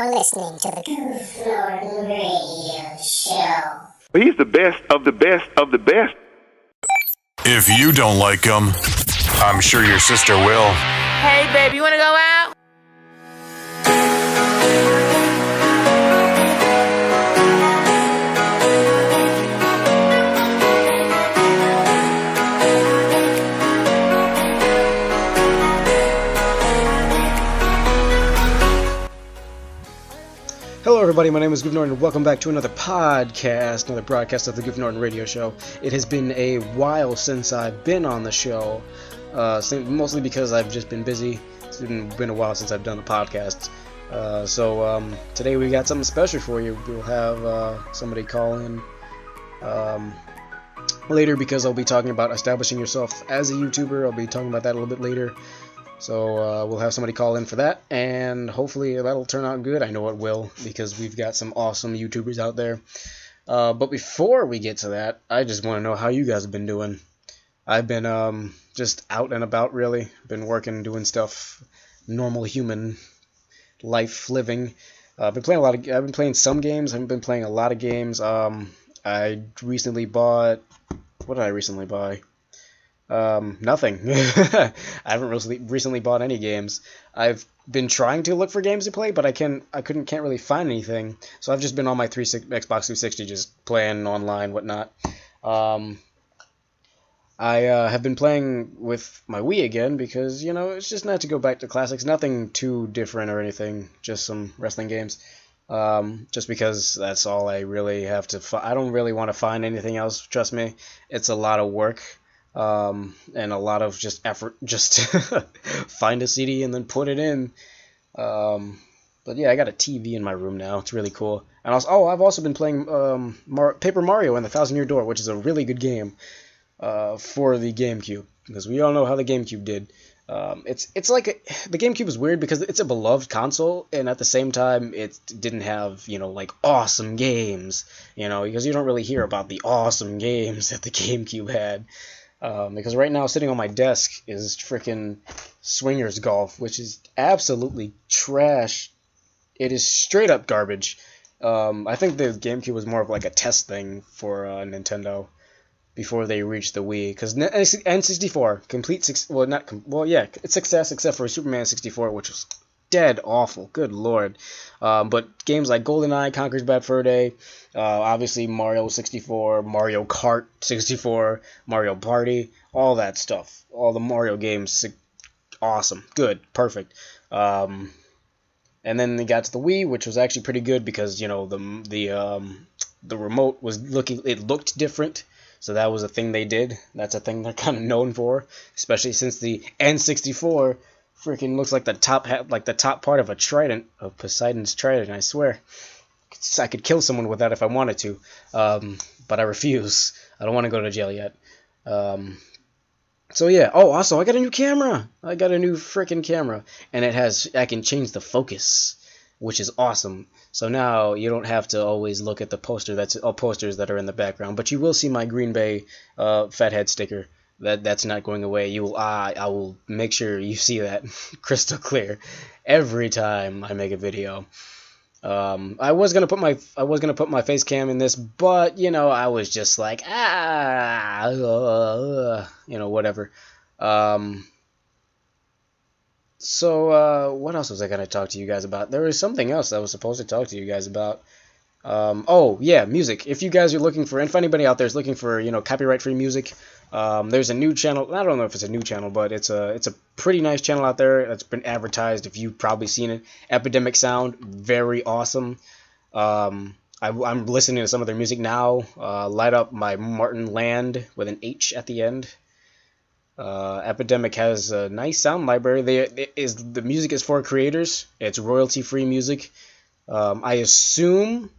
You're listening to the Goof Norton Radio Show. He's the best of the best of the best. If you don't like him, I'm sure your sister will. Hey, baby, you want to go out? Hello everybody, my name is Goof Norton and welcome back to another podcast, another broadcast of the Goof Norton Radio Show. It has been a while since I've been on the show, mostly because I've just been busy. It's been a while since I've done the podcast. So today we got something special for you. We'll have somebody call in later because I'll be talking about establishing yourself as a YouTuber. I'll be talking about that a little bit later. So we'll have somebody call in for that, and hopefully that'll turn out good. I know it will, because we've got some awesome YouTubers out there. But before we get to that, I just want to know how you guys have been doing. I've been just out and about, really. Been working, doing stuff, normal human life living. I've been playing some games. I haven't been playing a lot of games. I recently bought. What did I recently buy? Nothing. I haven't recently bought any games. I've been trying to look for games to play, but I can't really find anything. So I've just been on my Xbox 360, just playing online, whatnot. I have been playing with my Wii again because, you know, it's just nice to go back to classics. Nothing too different or anything, just some wrestling games. Just because that's all I really have to. I don't really want to find anything else. Trust me, it's a lot of work. And a lot of just effort just to find a CD and then put it in. But yeah, I got a TV in my room now. It's really cool. And I've also been playing Paper Mario and the Thousand Year Door, which is a really good game for the GameCube, because we all know how the GameCube did. It's like the GameCube is weird because it's a beloved console, and at the same time it didn't have, you know, like awesome games, you know, because you don't really hear about the awesome games that the GameCube had. Because right now, sitting on my desk is freaking Swingers Golf, which is absolutely trash. It is straight up garbage. I think the GameCube was more of like a test thing for Nintendo before they reached the Wii. Because N64, it's success except for Superman 64, which was dead awful. Good lord. But games like GoldenEye, Conker's Bad Fur Day, obviously Mario 64, Mario Kart 64, Mario Party, all that stuff. All the Mario games, awesome, good, perfect. And then they got to the Wii, which was actually pretty good because, you know, the remote looked different. So that was a thing they did. That's a thing they're kind of known for, especially since the N64 freaking looks like the top part of a trident, of Poseidon's trident. I swear, I could kill someone with that if I wanted to, but I refuse. I don't want to go to jail yet. So yeah. Oh, also, I got a new camera. I got a new freaking camera, and I can change the focus, which is awesome. So now you don't have to always look at the posters that are in the background, but you will see my Green Bay Fathead sticker. That's not going away. I will make sure you see that crystal clear every time I make a video. I was gonna put my face cam in this, but you know, I was just like you know, whatever. So what else was I gonna talk to you guys about? There was something else I was supposed to talk to you guys about. Oh yeah, music. If you guys are looking for, and if anybody out there is looking for, you know, copyright-free music, there's a new channel. I don't know if it's a new channel, but it's a pretty nice channel out there that's been advertised. If you've probably seen it, Epidemic Sound, very awesome. I'm listening to some of their music now. Light Up by Martin Land with an H at the end. Epidemic has a nice sound library. The music is for creators. It's royalty-free music. I assume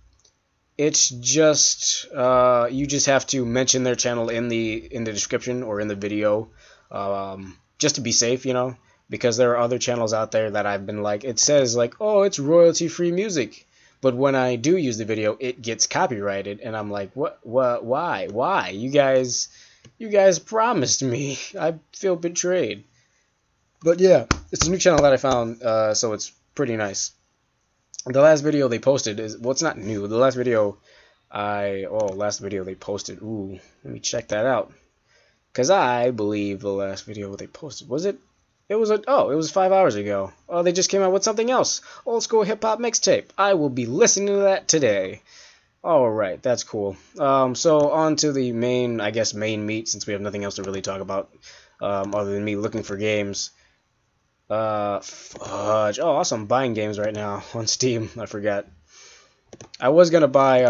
it's just you just have to mention their channel in the description or in the video, just to be safe, you know, because there are other channels out there that I've been like, it says like, oh, it's royalty-free music, but when I do use the video, it gets copyrighted, and I'm like, why? You guys promised me. I feel betrayed. But yeah, it's a new channel that I found, so it's pretty nice. The last video they posted is, well, it's not new. The last video they posted. Ooh, let me check that out. Because I believe the last video they posted, was it? It was 5 hours ago. Oh, they just came out with something else. Old school hip hop mixtape. I will be listening to that today. Alright, that's cool. So on to the main meat, since we have nothing else to really talk about, other than me looking for games. Fudge. Oh, also I'm buying games right now on Steam. I forgot. I was gonna buy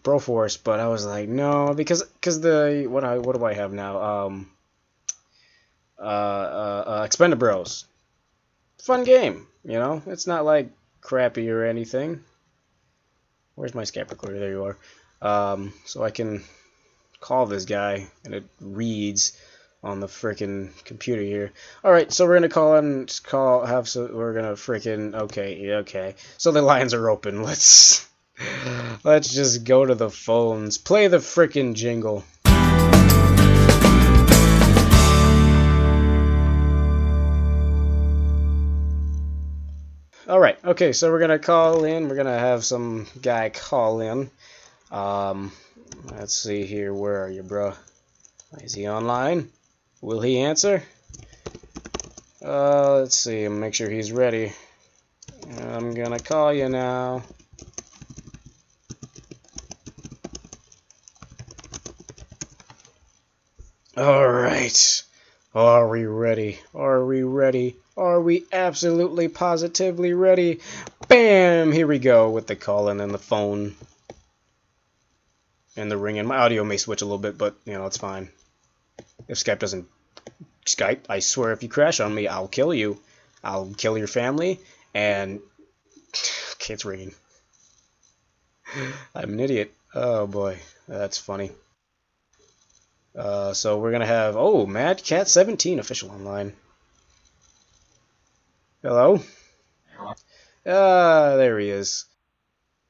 Broforce, but I was like, no, because the what do I have now? Expendables. Fun game, you know. It's not like crappy or anything. Where's my Skype recorder? There you are. So I can call this guy, and it reads on the frickin' computer here. Alright, so we're gonna we're gonna frickin', okay. So the lines are open. Let's just go to the phones. Play the frickin' jingle. Alright, okay, so we're gonna call in. We're gonna have some guy call in. Let's see here. Where are you, bro? Is he online? Will he answer? Let's see. Make sure he's ready. I'm gonna call you now. Alright. Are we ready? Are we ready? Are we absolutely positively ready? Bam! Here we go with the calling and the phone. And the ringing. My audio may switch a little bit, but, you know, it's fine. If Skype doesn't... Skype, I swear if you crash on me, I'll kill you. I'll kill your family, and... Okay, it's ringing. I'm an idiot. Oh, boy. That's funny. So we're gonna have... Oh, MadCat 17 official online. Hello? There he is.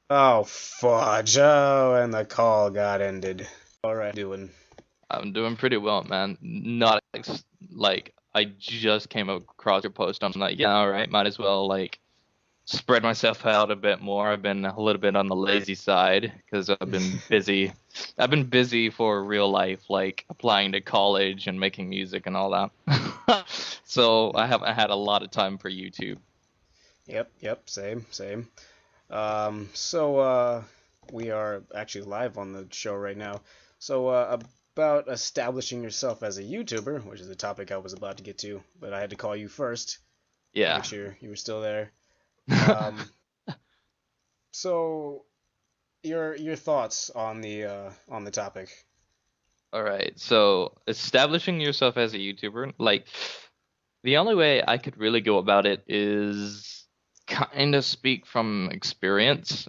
Oh, fudge. Oh, and the call got ended. Alright, doing... I'm doing pretty well, man. Not like I just came across your post. I'm like, yeah, all right, might as well like spread myself out a bit more. I've been a little bit on the lazy side because I've been busy. I've been busy for real life, like applying to college and making music and all that. So I haven't had a lot of time for YouTube. Yep, same. We are actually live on the show right now. So, about establishing yourself as a YouTuber, which is a topic I was about to get to, but I had to call you first. Yeah. Make sure you were still there. So, your thoughts on the topic? All right. So establishing yourself as a YouTuber, like the only way I could really go about it is kind of speak from experience.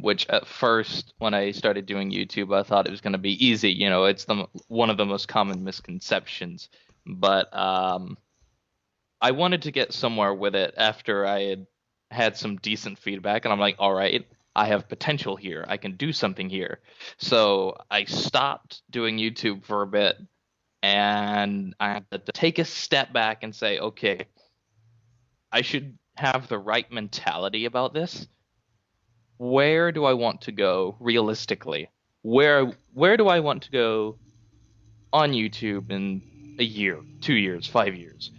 Which at first, when I started doing YouTube, I thought it was going to be easy. You know, it's one of the most common misconceptions. But I wanted to get somewhere with it after I had some decent feedback, and I'm like, all right, I have potential here. I can do something here. So I stopped doing YouTube for a bit, and I had to take a step back and say, okay, I should have the right mentality about this. Where do I want to go realistically? Where do I want to go on YouTube in a year, 2 years, 5 years?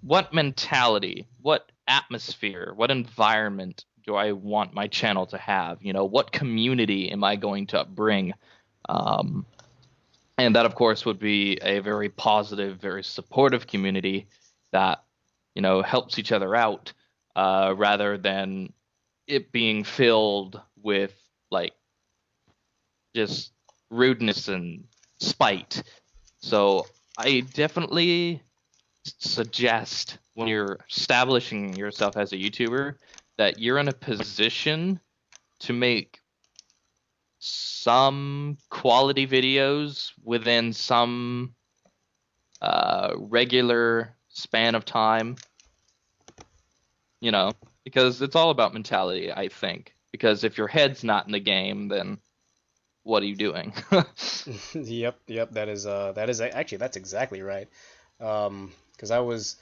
What mentality, what atmosphere, what environment do I want my channel to have? You know, what community am I going to bring? And that, of course, would be a very positive, very supportive community that, you know, helps each other out, rather than it being filled with like just rudeness and spite. So I definitely suggest when you're establishing yourself as a YouTuber that you're in a position to make some quality videos within some regular span of time, you know, because it's all about mentality, I think. Because if your head's not in the game, then what are you doing? Yep, that is actually, that's exactly right. Because I was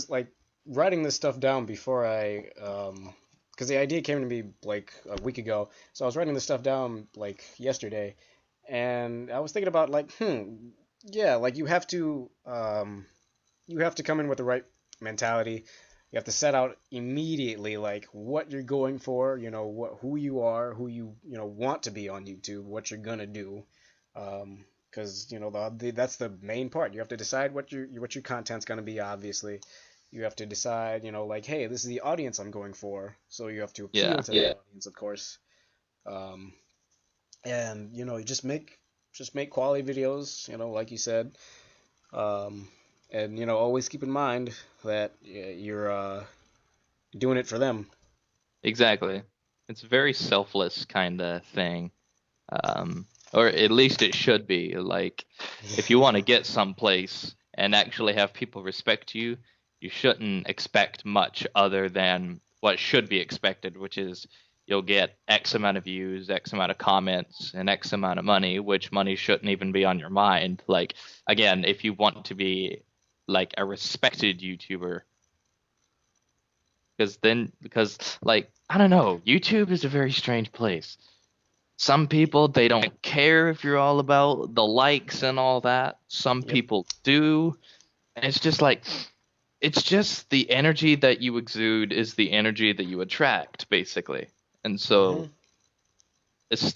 like, writing this stuff down before because the idea came to me like a week ago. So I was writing this stuff down like yesterday, and I was thinking about like, yeah, like you have to come in with the right mentality. You have to set out immediately like what you're going for, who you are, who you want to be on YouTube, what you're gonna do. Because that's the main part. You have to decide what your content's gonna be. Obviously, you have to decide, like, hey, this is the audience I'm going for, so you have to appeal Yeah. to the audience, of course. Um, and you just make quality videos, like you said. Um, and always keep in mind that you're doing it for them. Exactly. It's a very selfless kind of thing. Or at least it should be. Like, if you want to get someplace and actually have people respect you, you shouldn't expect much other than what should be expected, which is you'll get X amount of views, X amount of comments, and X amount of money, which money shouldn't even be on your mind. Like, again, if you want to be like a respected YouTuber, because like, I don't know, YouTube is a very strange place. Some people, they don't care if you're all about the likes and all that. Some Yep. people do. And it's just like, it's just the energy that you exude is the energy that you attract, basically. And Hmm. so it's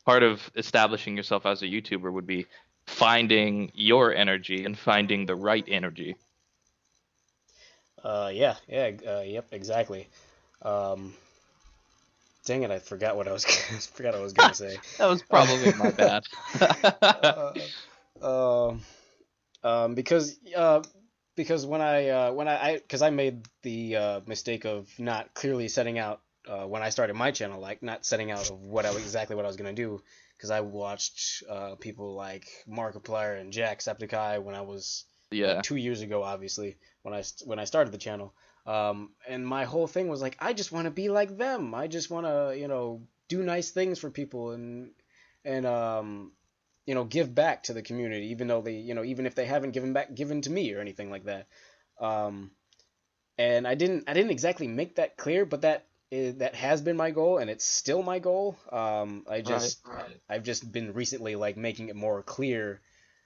part of establishing yourself as a YouTuber would be finding your energy and finding the right energy. Yeah, yeah, yep, exactly. Um, Dang it, I forgot what I was forgot what I was gonna say. That was Uh, probably my bad. uh, because because I made the mistake of not clearly setting out when I started my channel, like not setting out of exactly what I was gonna do, because I watched people like Markiplier and Jacksepticeye when I was Yeah. 2 years ago, obviously when I started the channel. And my whole thing was like, I just want to be like them. I just want to do nice things for people and give back to the community, even though even if they haven't given to me or anything like that. Um, and I didn't exactly make that clear, but that has been my goal, and it's still my goal. Right. I've just been recently like making it more clear.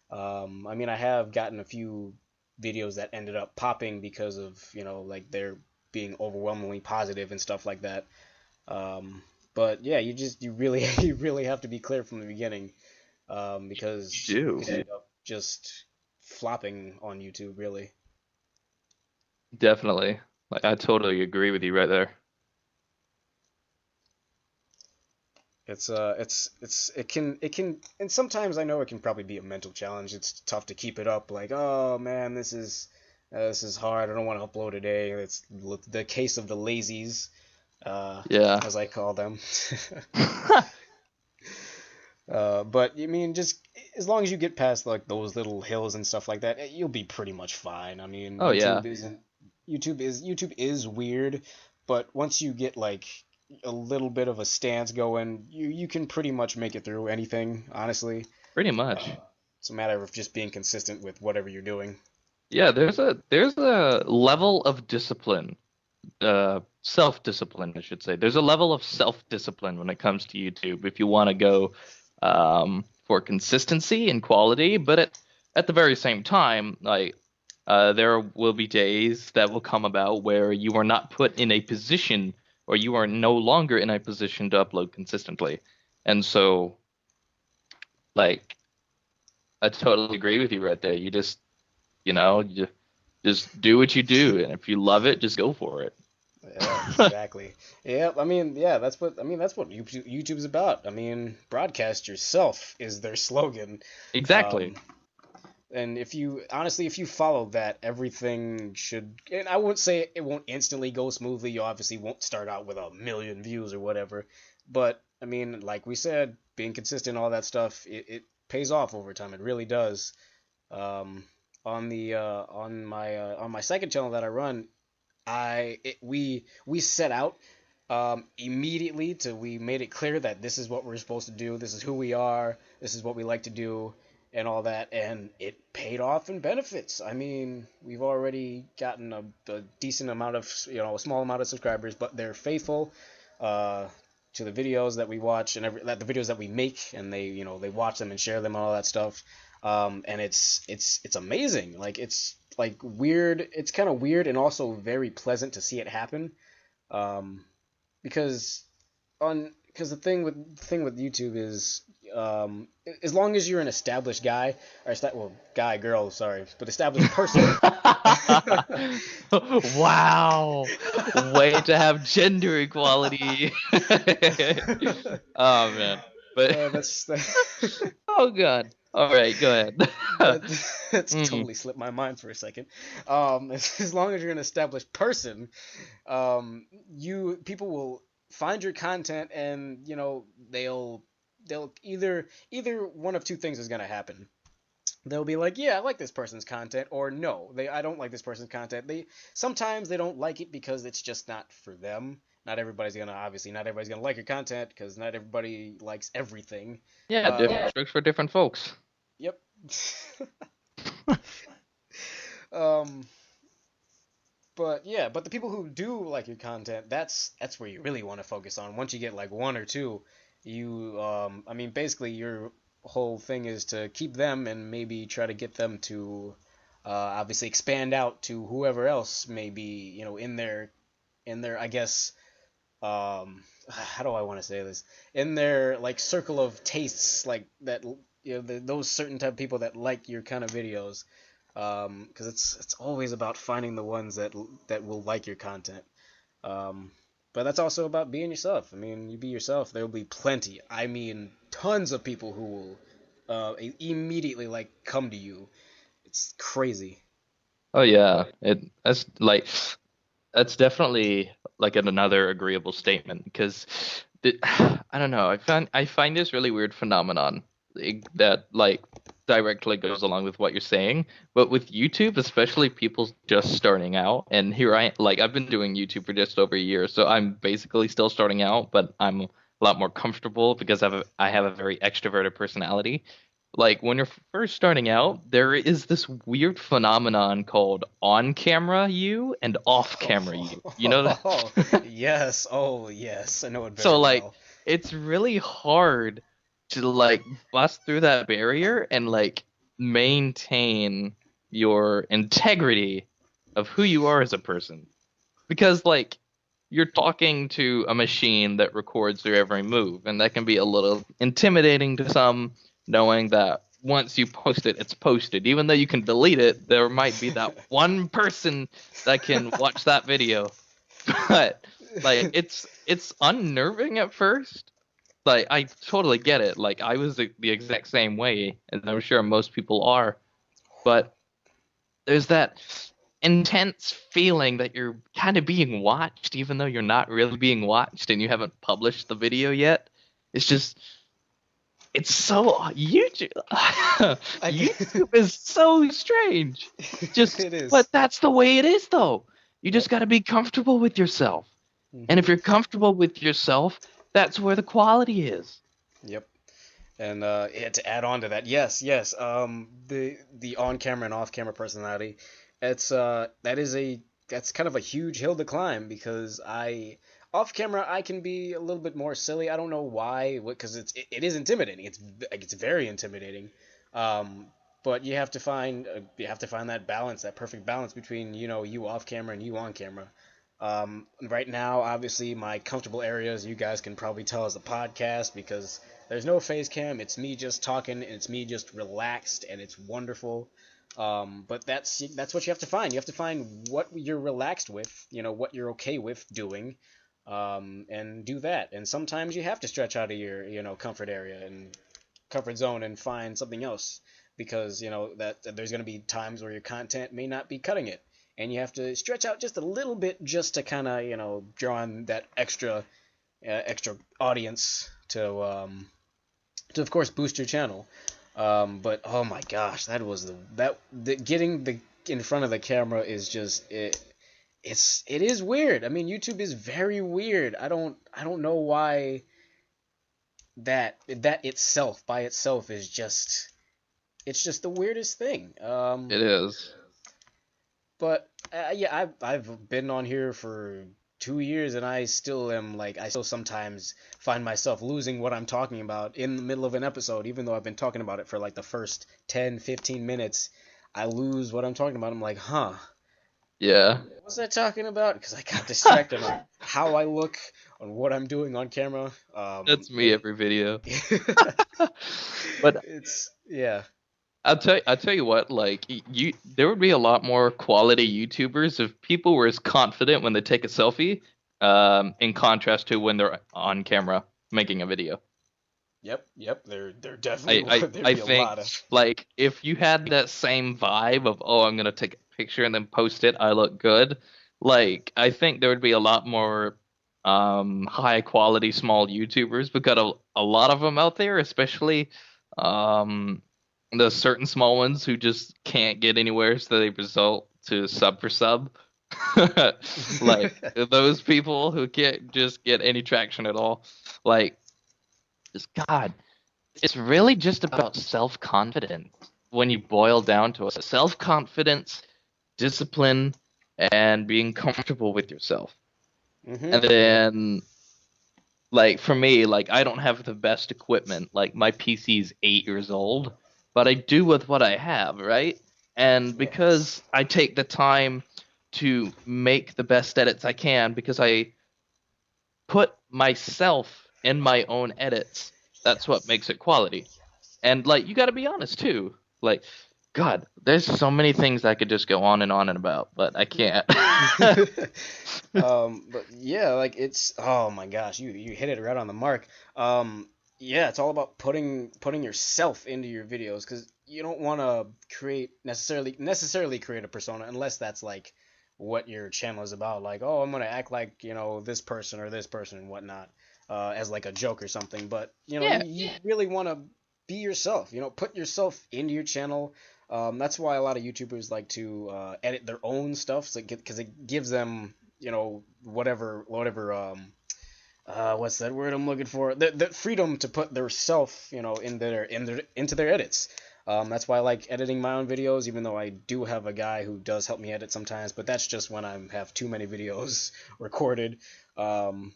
I mean, I have gotten a few videos that ended up popping because of like they're being overwhelmingly positive and stuff like that. But yeah, you really you really have to be clear from the beginning, You because you do. could end up just flopping on YouTube, really. Definitely. Like, I totally agree with you right there. It can, and sometimes I know it can probably be a mental challenge. It's tough to keep it up. Like, oh man, this is hard. I don't want to upload today. It's the case of the lazies, Yeah. as I call them. But I mean, just as long as you get past like those little hills and stuff like that, you'll be pretty much fine. I mean, Oh yeah. YouTube is weird, but once you get like a little bit of a stance going, you can pretty much make it through anything, honestly. Pretty Uh, much. it's a matter of just being consistent with whatever you're doing. Yeah, there's a level of discipline, self-discipline, I should say. There's a level of self-discipline when it comes to YouTube if you want to go for consistency and quality, but at the very same time, like there will be days that will come about where you are not put in a position or you are no longer in a position to upload consistently. And so, like, I totally agree with you right there. You just, just do what you do, and if you love it, just go for it. Yeah, exactly. Yeah, I mean that's what YouTube's about. I mean, broadcast yourself is their slogan. Exactly. Um, And if you follow that, everything should. And I won't say it won't instantly go smoothly. You obviously won't start out with 1 million views or whatever. But I mean, like we said, being consistent, all that stuff, it pays off over time. It really does. Um, on my second channel that I run, we set out immediately we made it clear that this is what we're supposed to do. This is who we are. This is what we like to do, and all that, and it paid off in benefits. I mean, we've already gotten a decent amount of, a small amount of subscribers, but they're faithful uh, to the videos that we watch and the videos that we make, and they watch them and share them and all that stuff. And it's amazing. Like, it's like weird. It's kind of weird and also very pleasant to see it happen. Because the thing with YouTube is, as long as you're an established guy, or guy, girl, sorry, but established person. Wow. Way to have gender equality. Oh man. But That's oh god. All right, go ahead. that's Mhm. totally slipped my mind for a second. As long as you're an established person, people will find your content, and they'll either one of two things is gonna happen. They'll be like, yeah, I like this person's content, or no, I don't like this person's content. Sometimes they don't like it because it's just not for them. Not everybody's gonna like your content, because not everybody likes everything. Yeah, different strokes for different folks. Yep. um, but the people who do like your content, that's where you really want to focus on. Once you get like one or two, I mean, basically your whole thing is to keep them and maybe try to get them to, obviously expand out to whoever else may be, in their, I guess, how do I want to say this? In their like circle of tastes, like that, those certain type of people that like your kind of videos. Because it's always about finding the ones that will like your content. Um, but that's also about being yourself. I mean, you be yourself, there will be plenty. I mean, tons of people who will immediately like come to you. It's crazy. Oh yeah. That's definitely like another agreeable statement because I don't know. I find this really weird phenomenon that like directly goes along with what you're saying. But with YouTube, especially people just starting out, and here I've been doing YouTube for just over a year, so I'm basically still starting out, but I'm a lot more comfortable because I have a very extroverted personality. Like when you're first starting out, there is this weird phenomenon called on camera you and off camera you. You know Oh, that? yes. Oh, yes. I know it very So like well. it's really hard to like bust through that barrier and like maintain your integrity of who you are as a person. Because like you're talking to a machine that records your every move, and that can be a little intimidating to some, knowing that once you post it, it's posted. Even though you can delete it, there might be that one person that can watch that video. But like it's unnerving at first. Like I totally get it. Like I was the exact same way, and I'm sure most people are. But there's that intense feeling that you're kind of being watched, even though you're not really being watched and you haven't published the video yet. It's just, it's so YouTube. I, YouTube is so strange. Just, it but is. that's the way it is, though. You just Yep. got to be comfortable with yourself. And Hmm. if you're comfortable with yourself, that's where the quality is. Yep. And yeah, to add on to that, yes, the on-camera and off-camera personality, that's kind of a huge hill to climb, because off-camera I can be a little bit more silly. I don't know why, because it is intimidating. It's very intimidating. Um, but you have to find that balance, that perfect balance between you off-camera and you on-camera. Right now, obviously, my comfortable areas, you guys can probably tell, is the podcast, because there's no face cam. It's me just talking, and it's me just relaxed, and it's wonderful. But that's what you have to find. You have to find what you're relaxed with, what you're okay with doing, and do that. And sometimes you have to stretch out of your, comfort area and comfort zone and find something else, because that there's going to be times where your content may not be cutting it, and you have to stretch out just a little bit, just to kind of draw on that extra audience to of course boost your channel. But oh my gosh, getting in front of the camera is just it is weird. I mean, YouTube is very weird. I don't know why that itself by itself is just it's just the weirdest thing. It is. But yeah, I've been on here for 2 years, and I still am like, I still sometimes find myself losing what I'm talking about in the middle of an episode, even though I've been talking about it for like the first 10, 15 minutes. I lose what I'm talking about. I'm like, huh, Yeah. what was I talking about? Because I got distracted on how I look, on what I'm doing on camera. That's me every video. It, But it's yeah. I'll tell you what, like there would be a lot more quality YouTubers if people were as confident when they take a selfie, in contrast to when they're on camera making a video. Yep. There definitely I would. There'd I be a think lot of. like if you had that same vibe of, oh, I'm gonna take a picture and then post it, I look good. Like I think there would be a lot more high quality small YouTubers. We've got a lot of them out there, especially um the certain small ones who just can't get anywhere, so they result to sub for sub. Like those people who can't just get any traction at all. Like just God, it's really just about self-confidence when you boil down to it. Self-confidence, discipline, and being comfortable with yourself. And Hmm. then, like, for me, like, I don't have the best equipment. Like, my PC is 8 years old, but I do with what I have, right? And Yes. because I take the time to make the best edits I can, because I put myself in my own edits, that's what makes it quality. And like you got to be honest too. Like God, there's so many things I could just go on and about, but I can't. But yeah, like it's, oh my gosh, you hit it right on the mark. Yeah, it's all about putting yourself into your videos, because you don't want to create necessarily create a persona unless that's like what your channel is about. Like, oh, I'm gonna act like, this person or this person and whatnot, as like a joke or something. But Yeah. you really want to be yourself. Put yourself into your channel. That's why a lot of YouTubers like to edit their own stuff, so because it gives them, whatever, what's that word I'm looking for? The freedom to put their self, into their edits. That's why I like editing my own videos, even though I do have a guy who does help me edit sometimes, but that's just when I have too many videos recorded. Um,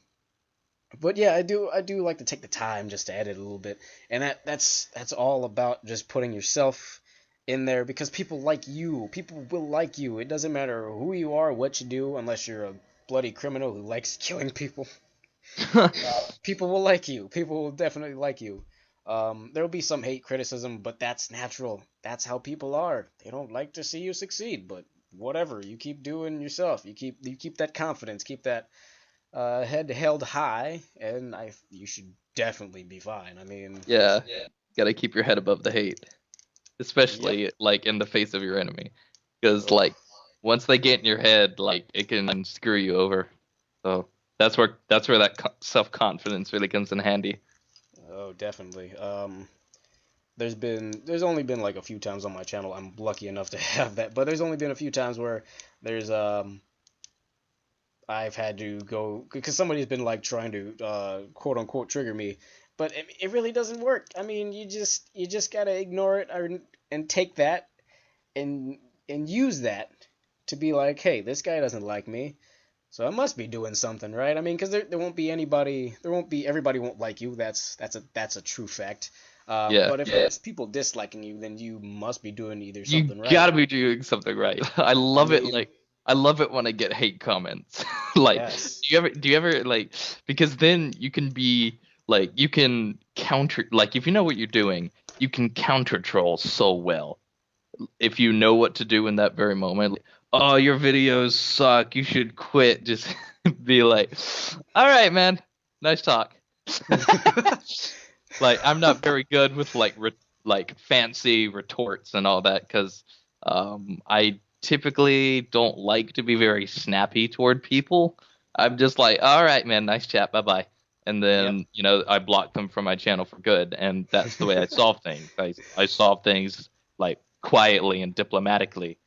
but yeah, I do like to take the time just to edit a little bit, and that's all about just putting yourself in there, because people like you. People will like you. It doesn't matter who you are, what you do, unless you're a bloody criminal who likes killing people. People will like you. People will definitely like you. There will be some hate, criticism, but that's natural. That's how people are. They don't like to see you succeed, but whatever. You keep doing yourself. You keep that confidence. Keep that head held high, and you should definitely be fine. I mean, Yeah. Got to keep your head above the hate, yep. especially like in the face of your enemy, because Oh, like once they get in your head, like it can screw you over. So that's where that self-confidence really comes in handy. oh, definitely. There's only been like a few times on my channel I'm lucky enough to have that, but there's only been a few times where there's I've had to go because somebody's been like trying to quote unquote trigger me, but it really doesn't work. I mean, you just gotta ignore it, and take that, and use that to be like, hey, this guy doesn't like me, so I must be doing something right. I mean, because there won't be anybody, there won't be everybody won't like you. That's a true fact. Yeah. But if there's people disliking you, then you must be doing either You something right. gotta be doing something right. I I love it. mean, Like I love it when I get hate comments. Like, yes. do you ever like because then you can be like you can counter like if you know what you're doing, you can counter troll so well. If you know what to do in that very moment. Like, oh, your videos suck. You should quit. Just be like, all right, man. Nice talk. Like I'm not very good with like fancy retorts and all that because I typically don't like to be very snappy toward people. I'm just like, all right, man, nice chat, bye bye, and Yep. then I block them from my channel for good, and that's the way I solve things. I solve things like quietly and diplomatically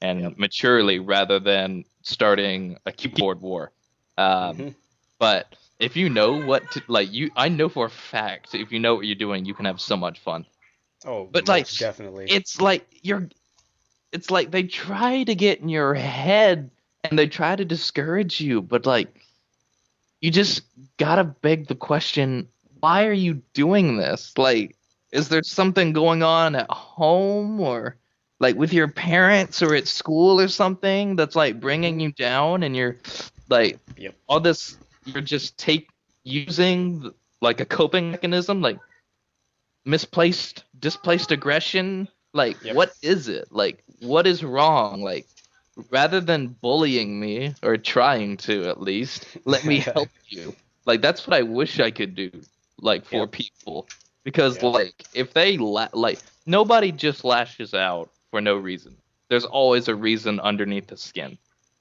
Yep. and maturely rather than starting a keyboard war. Um, Hmm. but if you know what to like, I know for a fact if you know what you're doing, you can have so much fun. Oh, But like, most definitely. it's like it's like they try to get in your head and they try to discourage you, but like you just gotta beg the question, why are you doing this? Like, is there something going on at home or like with your parents or at school or something that's like bringing you down and you're like Yep. all this you're just using like a coping mechanism like displaced aggression, like Yep. what is it, like what is wrong, like rather than bullying me or trying to at least let me help you, like that's what I wish I could do, like for Yep. people, because Yep. like if they like nobody just lashes out for no reason, there's always a reason underneath the skin,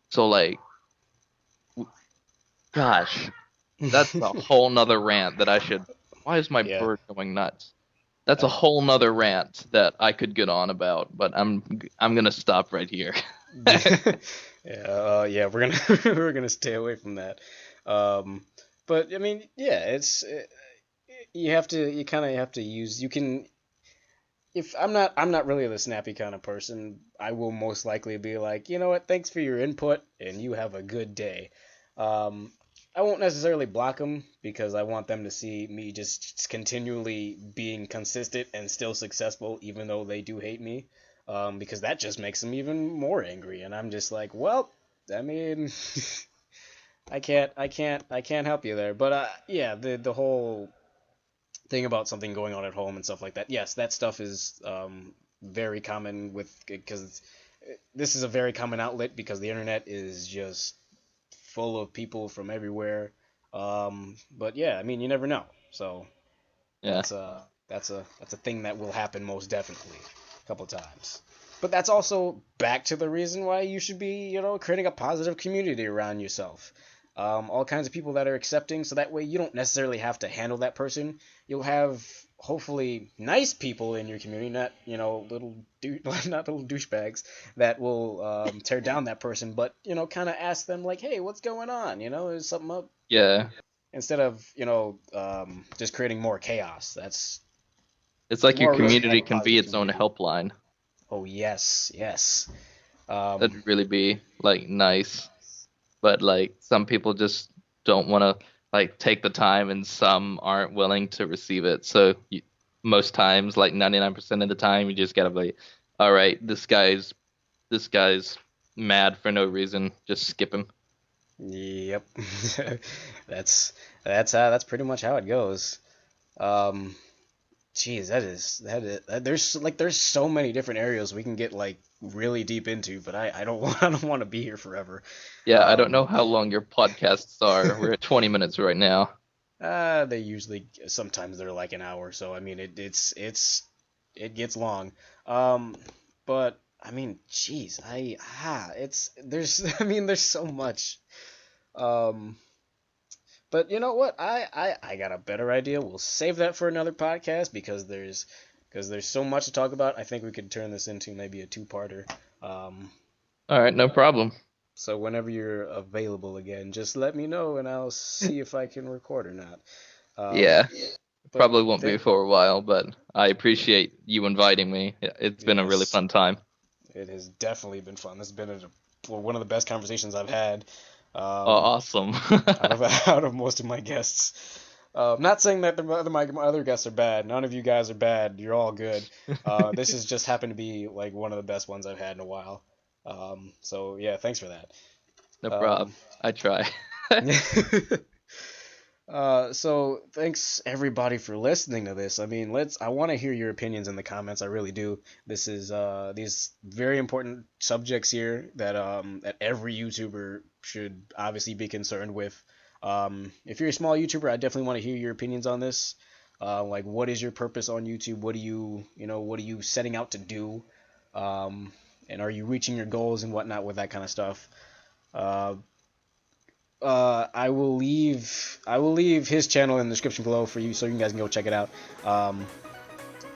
so like gosh, that's a whole nother rant that I should. Why is my Yeah. bird going nuts? That's a I, whole nother rant that I could get on about, but I'm gonna stop right here. yeah, we're gonna we're gonna stay away from that. But I mean, yeah, you kind of have to use. You can if I'm not really the snappy kind of person. I will most likely be like, you know what, thanks for your input, and you have a good day. Um, I won't necessarily block them because I want them to see me just continually being consistent and still successful, even though they do hate me. Because that just makes them even more angry, and I'm just like, well, I mean, I can't help you there. But yeah, the whole thing about something going on at home and stuff like that. Yes, that stuff is very common because this is a very common outlet because the internet is just full of people from everywhere. But yeah, I mean, you never know. So Yeah, that's a thing that will happen most definitely a couple times. But that's also back to the reason why you should be, creating a positive community around yourself. All kinds of people that are accepting, so that way you don't necessarily have to handle that person. You'll have hopefully nice people in your community, not not little douchebags that will tear down that person, but kind of ask them like, hey, what's going on? Is something up? yeah. Instead of just creating more chaos. That's It's like your more reason to have community a can be positive its own community. helpline. Oh yes, yes. That'd really be like nice, but like some people just don't want to like take the time, and some aren't willing to receive it. So most times, like 99% of the time, you just gotta be, all right, this guy's mad for no reason. Just skip him. Yep. that's that's pretty much how it goes. Um, Geez, there's so many different areas we can get like really deep into, but I don't I don't want to be here forever. Yeah, I don't Um, know how long your podcasts are. We're at 20 minutes right now. they usually sometimes they're like an hour, so I mean it gets long. Um, but I mean, geez, it's there's I mean there's so much. Um, but you know what? I got a better idea. We'll save that for another podcast because there's so much to talk about. I think we could turn this into maybe a two-parter. Um, All right, no problem. so whenever you're available again, just let me know and I'll see if I can record or not. Um, Yeah, but probably won't be th- for a while, but I appreciate you inviting me. It's been a really yes, fun time. it has definitely been fun. This has been one of the best conversations I've had. Oh, Um, awesome. out of out of most of my guests. Not saying that my other guests are bad. None of you guys are bad. You're all good. This has just happened to be like one of the best ones I've had in a while. So yeah, thanks for that. No problem. Um, I try. so thanks everybody for listening to this. I mean, I want to hear your opinions in the comments. I really do. This is these very important subjects here that every YouTuber should obviously be concerned with. If you're a small YouTuber, I definitely want to hear your opinions on this. Like, what is your purpose on YouTube? What are you setting out to do? And are you reaching your goals and whatnot with that kind of stuff? Uh, I will leave his channel in the description below for you, so you guys can go check it out.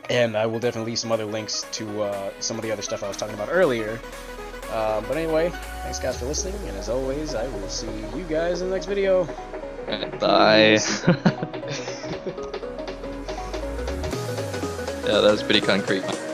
And I will definitely leave some other links to some of the other stuff I was talking about earlier. But anyway, thanks guys for listening, and as always, I will see you guys in the next video. Bye. Peace. Yeah, that was pretty concrete.